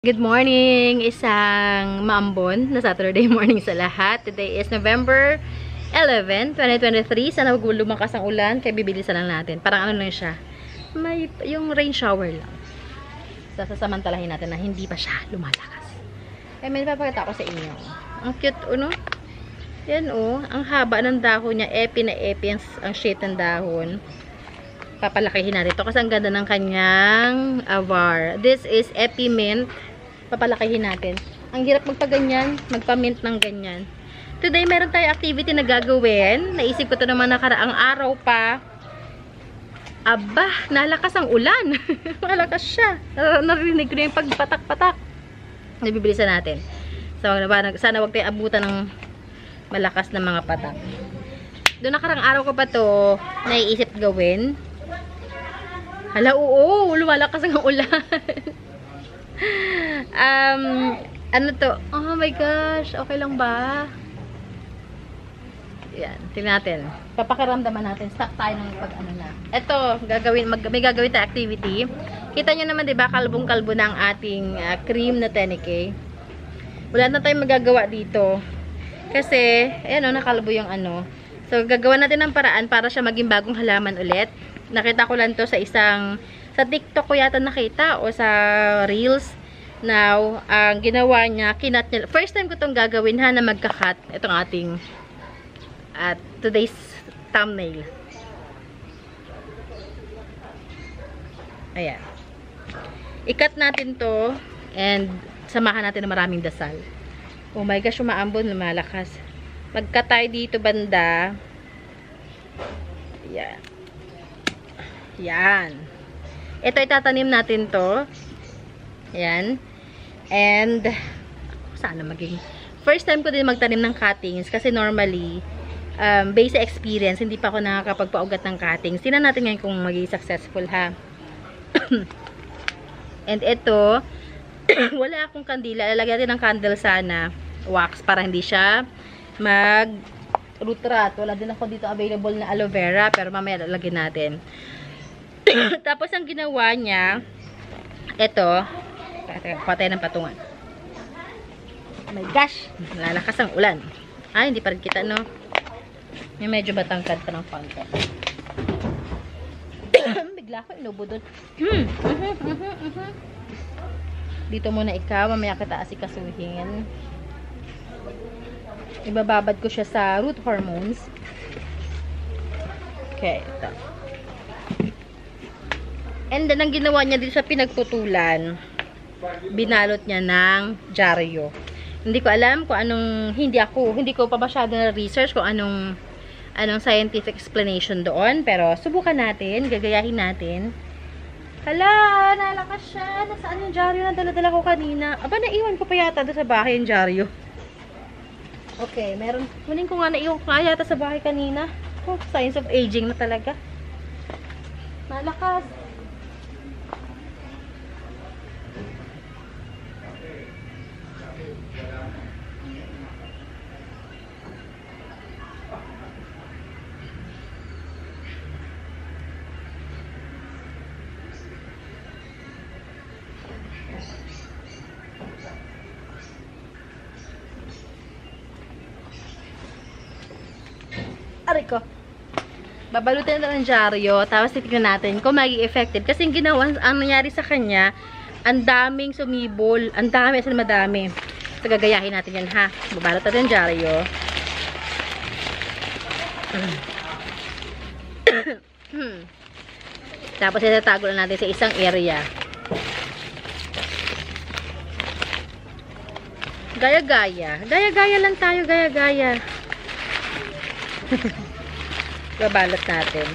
Good morning! Isang maambon na Saturday morning sa lahat. Today is November 11, 2023. Sana huwag lumakas ang ulan, kaya bibilisan lang natin. Parang ano lang siya, may yung rain shower lang. Sasamantalahin natin na hindi pa siya lumalakas. Kaya may papakita ko sa inyo. Ang cute, ano? Yan, oh. Ang haba ng dahon niya. Epi na epi ang shade ng dahon. Papalakihin natin ito kasi ang ganda ng kanyang avar. This is Epi Mint. Papalakihin natin. Ang hirap magpaganyan, magpa-mint ng ganyan. Today, meron tayong activity na gagawin. Naisip ko ito naman nakaraang araw pa. Aba, nalakas ang ulan. Malakas siya. Narinig ko na yung pagpatak-patak. Nabibilisan natin. So, sana wag tayong abutan ng malakas na mga patak. Doon nakaraang araw ko pa to naiisip gawin. Hala, oo, lumalakas ang ulan. Ano to? Oh my gosh, okay lang ba? Yan, tingnan natin. Papakiramdaman natin. Stop tayo ng pag-ano na. Ito, may gagawin tayo activity. Kita nyo naman, diba, kalbong-kalbo na ang ating cream na tenike. Wala na tayong magagawa dito. Kasi, ayan o, nakalbo yung ano. So, gagawa natin ng paraan para siya maging bagong halaman ulit. Nakita ko lang to sa sa TikTok ko yata nakita o sa Reels. Now, ang ginawa niya, kinat niya. First time ko itong gagawin ha, na magkakat. Itong ating today's thumbnail. Ayan. Ikat natin to and samahan natin ng maraming dasal. Oh my gosh, umaambon, lumalakas. Magkat tayo dito banda. Yan. Yan. Ito itatanim natin to. Ayan. And, sana maging first time ko din magtanim ng cuttings kasi normally, based sa experience, hindi pa ako nakakapagpaugat ng cuttings. Tingnan natin ngayon kung maging successful ha. And ito, wala akong kandila. Lalagyan natin ng candle sana. Wax para hindi siya root rot. Wala din ako dito available na aloe vera pero mamaya lalagyan natin. Tapos ang ginawa niya, ito, patay ng patungan. Oh my gosh, lalakas ang ulan. Hindi pa rin kita, no? May medyo matangkad pa ng konti. Bigla ko inubo doon. Dito muna ikaw, mamaya kita asikasuhin. Ibababad ko siya sa root hormones. Okay, ito. And then, ang ginawa niya dito sa pinagputulan, binalot niya ng dyaryo. Hindi ko alam kung anong, hindi ko pa masyado na research kung anong scientific explanation doon. Pero, subukan natin, gagayahin natin. Hala, nalakas siya. Nasaan yung dyaryo na dala-dala ko kanina? Aba, naiwan ko pa yata doon sa bahay yung dyaryo. Okay, meron. Kunin ko nga, naiwan ko nga yata sa bahay kanina. Oh, signs of aging na talaga. Nalakas. Aray ko. Babalutin natin ng dyaryo, tapos titignan natin kung magiging effective. Kasi yung ginawa, ang nangyari sa kanya, ang daming sumibol. Ang dami, asan madami. So, gagayahin natin yan, ha. Babalot natin ng dyaryo. Tapos, itatago lang natin sa isang area. Gaya-gaya. Gaya-gaya lang tayo, gaya-gaya. Babalot natin.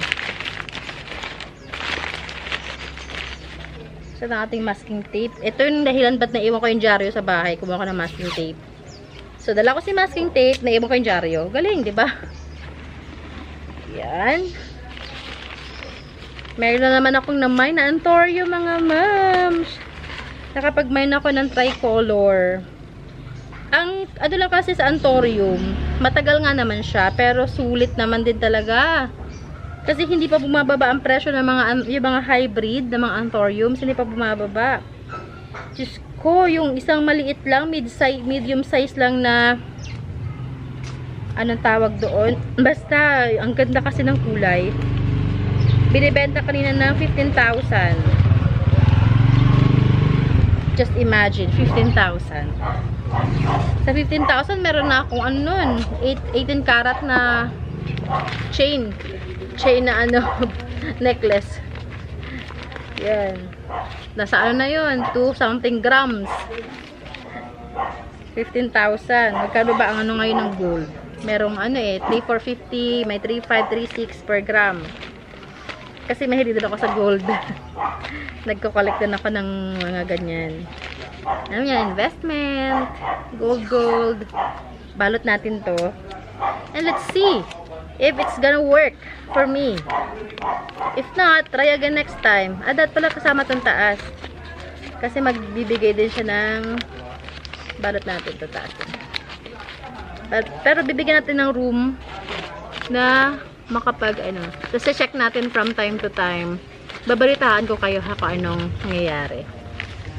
So, ng ating masking tape. Ito yung dahilan ba't naiwan ko yung dyaryo sa bahay. Kumuha ko ng masking tape. So, dala ko si masking tape. Naiwan ko yung dyaryo. Galing, di ba? Yan. Meron na naman akong na-mine na Anthurium, mga mams. Nakapag-mine ako ng tricolor. Ang, ano lang kasi sa Anthurium, matagal nga naman siya, pero sulit naman din talaga. Kasi hindi pa bumababa ang presyo ng yung mga hybrid ng mga Anthuriums, hindi pa bumababa. Diyos ko, ko, yung isang maliit lang, medium size lang na anong tawag doon. Basta, ang ganda kasi ng kulay. Binibenta kanina ng 15,000. Just imagine, 15,000. Sa 15,000, meron na akong ano nun, 18 karat na chain na ano, necklace. Yan. Nasa ano na yun, 2 something grams. 15,000. Magkano ba ang ano ngayon ng gold? Merong ano 3,450, may 3,536 per gram. Kasi mahilig din ako sa gold. Nagko-collect din ako ng mga ganyan. Ano yan? Investment. Gold. Balot natin to. And let's see if it's gonna work for me. If not, try again next time. Dapat pala kasama tong taas. Kasi magbibigay din siya ng balot natin to taas. Pero bibigyan natin ng room na makapag ano. Kasi check natin from time to time. Babalitaan ko kayo kung anong nangyayari.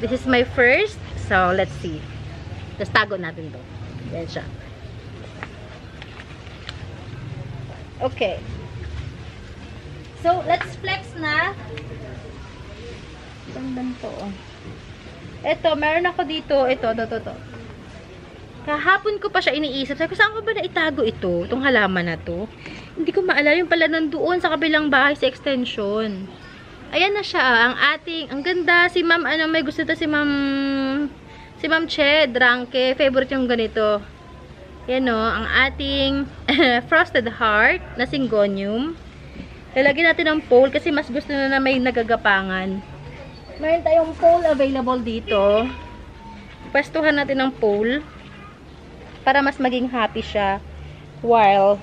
This is my first. So, let's see. Tapos tago natin to. Yan siya. Okay. So, let's flex na. Gandang to. Ito, meron ako dito. Ito. Kahapon ko pa siya iniisip. Sabi ko, saan ko ba na itago ito? Itong halaman na to. Hindi ko maalala. Yung pala nandoon sa kabilang bahay sa extension. Ayan na siya. Ang ganda. Si ma'am, may gusto ito si ma'am Che, Drangke. Favorite yung ganito. Yan o. Ang ating frosted heart na syngonium. Lalagyan natin ng pole kasi mas gusto na may nagagapangan. Mayroon tayong pole available dito. Pwestuhan natin ng pole para mas maging happy siya while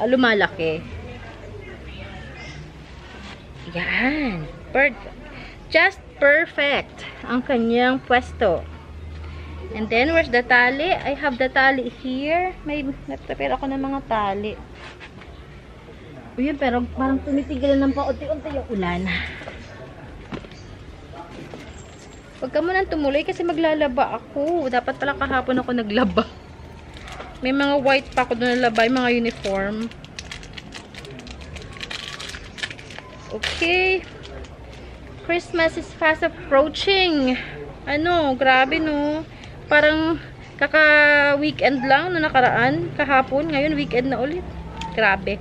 lumalaki. Yan. Perfect. Just perfect ang kanyang pwesto. And then, where's the tali? I have the tali here. May nagprepare ako ng mga tali. Uy, pero parang tumitigilan ng paunti-unti yung ulan. Huwag ka munang tumuloy kasi maglalaba ako. Dapat pala kahapon ako naglaba. May mga white pa ako doon nalaba, yung mga uniform. Okay. Christmas is fast approaching. Ano, grabe no. Parang kaka-weekend lang na nakaraan. Kahapon, ngayon weekend na ulit. Grabe.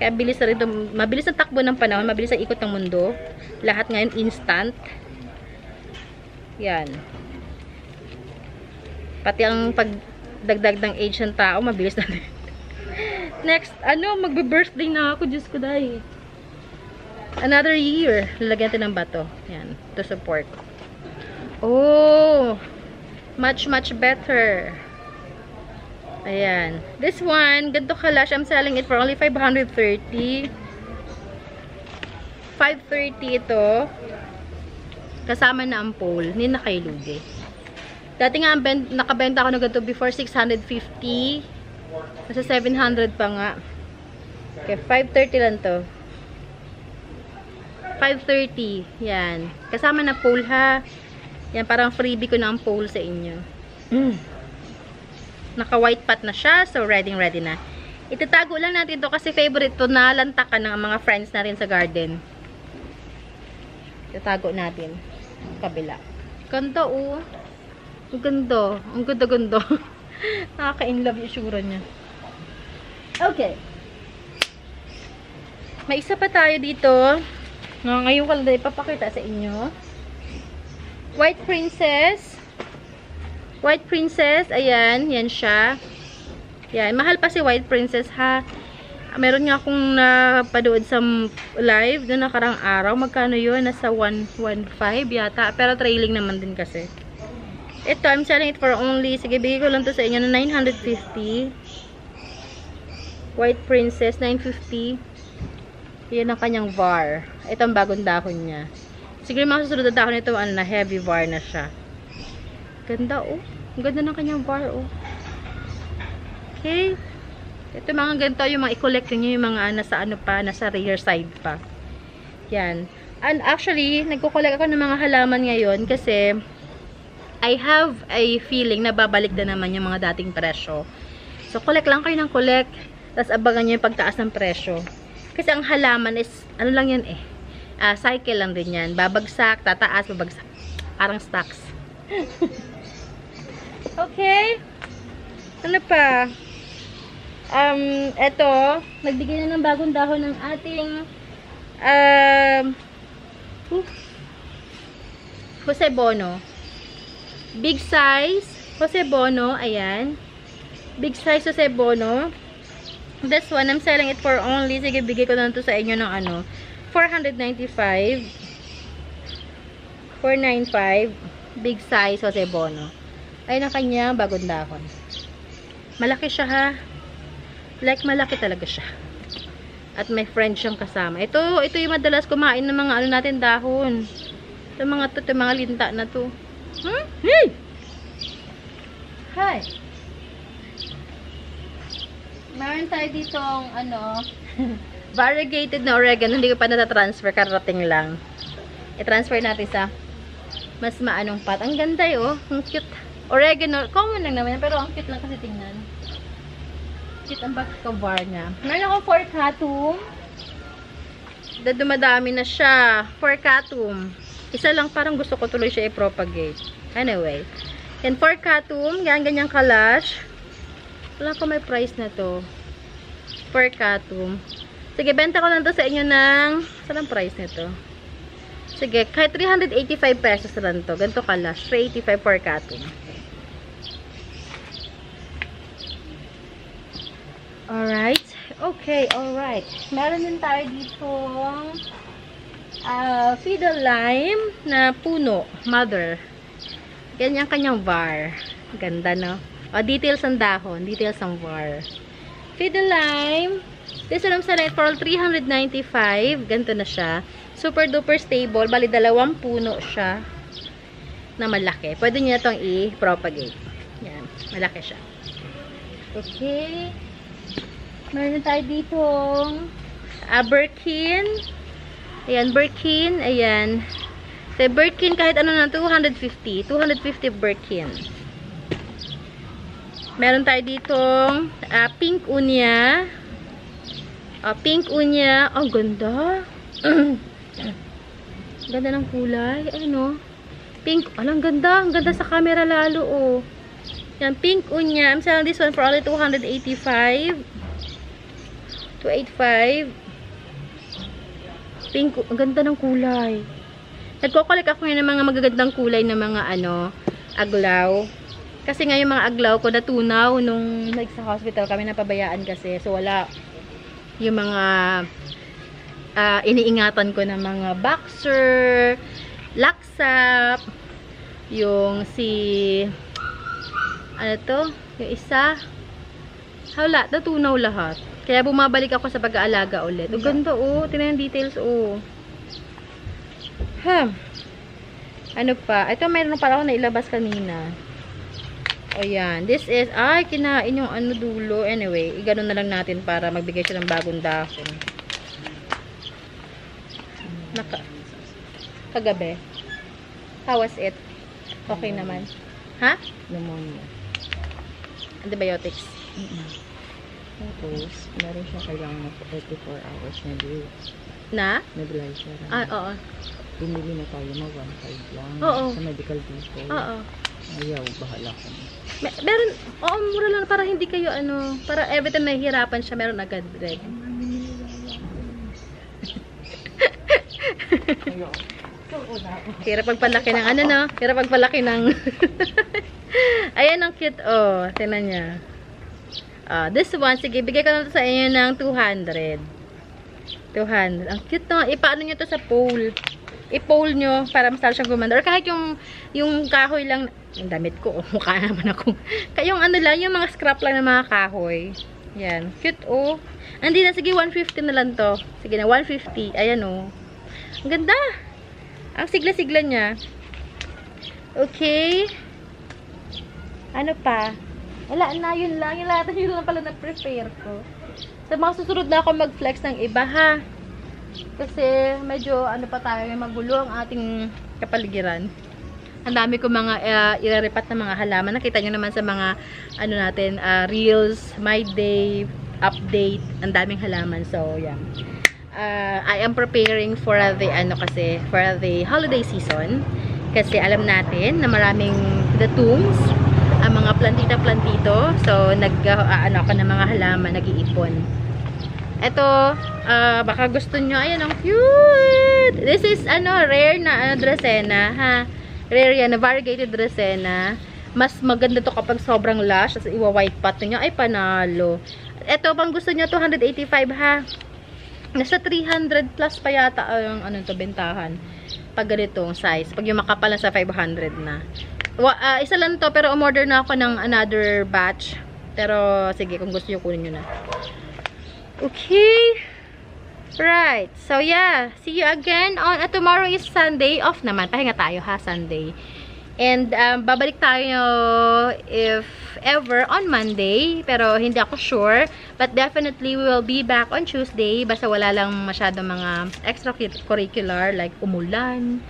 Kaya bilis na rin, mabilis ang takbo ng panahon, mabilis ang ikot ng mundo. Lahat ngayon instant. Yan. Pati ang pagdagdag ng age ng tao, mabilis na rin. Next, magbe-birthday na ako. Diyos ko dahil. Another year. Lalagyan natin ng bato. Yan. To support. Oh! Much better. Ayan. This one, ganito kalash. I'm selling it for only 530. 530 ito. Kasama na ang pole. Hindi na kay lugi. Dati nga, nakabenta ako na ganito before 650. Nasa 700 pa nga. Okay, 530 lang to. 530. Yan. Kasama na pole ha. Yan, parang freebie ko na ang pole sa inyo. Naka-white pot na siya. So, ready na. Itatago lang natin to kasi favorite to na lantakan ng mga friends na rin sa garden. Itatago natin. Kabila. Ganda oh. Ang ganda. Ang ganda. Nakaka-inlove yung sura niya. Okay. May isa pa tayo dito. Ngayon ko lang ipapakita sa inyo. White Princess. White Princess. Ayan. Yan siya. Yan. Mahal pa si White Princess ha. Meron nga akong napadood sa live doon nakarang araw. Magkano yun? Nasa 115 yata. Pero trailing naman din kasi. Ito, I'm selling it for only, sige, bigay ko lang to sa inyo na 950. White Princess, 950. Yan ang kanyang var. Ito ang bagong dahon niya. Siguro mga susunod na dahon ito, na heavy var na siya. Ganda, oh. Ang ganda ng kanyang var, oh. Okay. Ito mga ganito, yung mga i-collect nyo, yung mga nasa rear side pa. Yan. And actually, nagko-collect ako ng mga halaman ngayon kasi I have a feeling na babalik na naman yung mga dating presyo. So, collect lang kayo ng collect. Tapos, abangan nyo yung pagtaas ng presyo. Kasi ang halaman is, ano lang yan eh. Cycle lang din yan. Babagsak, tataas, babagsak. Parang stocks. Okay. Ano pa? Eto, nagbigay na ng bagong dahon ng ating Jose Bono. Big size Jose Bono, ayan. Big size Jose Bono. This one, I'm selling it for only, sige, bigay ko na to sa inyo ng ano, 495. 495. Big size Jose Bono. Ayun ang kanya bagong dahon. Malaki siya ha. Like, malaki talaga siya. At may friend siyang kasama. Ito yung madalas kumain ng mga ano natin dahon. Ito mga linta na to. Hey! Hi! Meron tayo ditong, ano, variegated na oregano. Hindi ko pa natatransfer. Karating lang. I-transfer natin sa mas maanong pot. Ang ganda oh. Ang cute. Oregano. Common lang naman. Pero ang cute lang kasi tingnan. Cute ang back-cover niya. Meron ako Forcatum. Dumadami na siya. Forcatum. Isa lang parang gusto ko tuloy siya i-propagate. Anyway. Yan, Forcatum. Ganyang kalash. Wala ko may price na to. Forcatum. Sige, benta ko lang to sa inyo ng... Saan ang price nito? Sige, kahit 385 pesos lang to. Ganito kalash. 385 Forcatum. Alright. Okay, alright. Meron din tayo dito fiddle lime na puno. Mother. Ganyan kanyang var. Ganda, no? O, details ang dahon. Details ang var. Fiddle lime. This one I'm selling for 395. Ganito na siya. Super duper stable. Bali, 2 puno siya na malaki. Pwede nyo na itong i-propagate. Yan. Malaki siya. Okay. Meron tayo ditong Birkin. Ayan, Birkin. Ayan. So, Birkin kahit ano na, 250. 250 Birkin. Meron tayo ditong pink unya. Pink unya. Oh, ganda. Ganda ng kulay. Ano? Pink. Alang ganda. Ang ganda sa camera lalo, oh. Yan, pink unya. I'm selling this one for only 285. 285. Pink. Ang ganda ng kulay. Nagko-collect ako ngayon ng mga magagandang kulay na mga ano, aglaw. Kasi nga yung mga aglaw ko natunaw nung sa hospital kami napabayaan kasi. So wala yung mga iniingatan ko na mga boxer, laksap, yung ano to? Yung isa. Wala, natunaw lahat. Kaya bumabalik ako sa pag-aalaga ulit. O ganda oh, tingnan yung details oh. Ano pa? Ito mayroon pa ako na ilabas kanina. O yan. This is, kinain yung ano dulo. Anyway, igano na lang natin para magbigay siya ng bagong dahon. Kagabi. How was it? Okay naman. Ha? Pneumonia. Antibiotics. Tapos, meron siya kailangan na 84 hours na day. Na? Nebulizer. Oo. Bumili na tayo na 1.5 lang. Oo. Sa medical depot. Oo. Ayaw, bahala ko. Meron, mura lang para hindi kayo ano, para every time nahihirapan siya, meron agad ready. Hirap pagpalaki ng ano no? Hirap pagpalaki ng ayan ang cute oh. Tingnan niya. This one, sige, bigay ko na to sa inyo ng 200. 200. Ang cute no. Ipaano nyo to sa pole. I-pole nyo para mas siyang gumanda. Or kahit yung kahoy lang, yung damit ko, mukha naman ako. Kaya yung ano lang, yung mga scrap lang ng mga kahoy. Yan. Cute oh. Hindi na, sige, 150 na lang to. Sige na, 150. Ayan oh. Ang ganda. Ang sigla-sigla niya. Okay. Ano pa? Wala na, yun lang. Yun lang pala na-prepare ko. Sa mga susunod na ako mag-flex ng iba, ha? Kasi medyo, ano pa tayo, may magulo ang ating kapaligiran. Ang dami ko mga iraripat na mga halaman. Nakita nyo naman sa mga ano natin, reels, my day, update. Ang daming halaman. So, yeah. I am preparing for for the holiday season. Kasi alam natin na maraming datums, ang mga plantita-plantito. So, ako ng mga halaman, nag-iipon. Ito, baka gusto nyo. Ayan, ang cute! This is, rare na, Dracaena, ha? Rare yan, variegated Dracaena. Mas maganda to kapag sobrang lush. Tapos, iwa-white pot nyo. Ay, panalo. Ito, pang gusto nyo, 285, ha? Nasa 300 plus pa yata ang bentahan. Pag ganitong size. Pag yung makapal na sa 500 na. Isa lang to, pero umorder na ako ng another batch. Pero, sige, kung gusto nyo, kunin nyo na. Okay. Right. So, yeah. See you again on, tomorrow is Sunday. Off naman. Pahinga tayo, ha? Sunday. And, babalik tayo if ever on Monday. Pero, hindi ako sure. But, definitely, we will be back on Tuesday. Basta wala lang masyadong mga extracurricular like umulan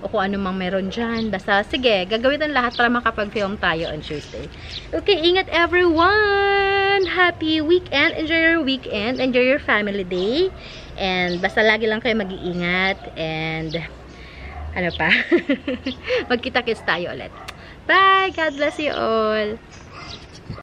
o kung ano mang meron dyan. Basta, sige, gagawin ang lahat para makapag-film tayo on Tuesday. Okay, ingat everyone! Happy weekend! Enjoy your weekend! Enjoy your family day! And, basta lagi lang kayo mag-iingat. And, ano pa? Magkita-kits tayo ulit. Bye! God bless you all!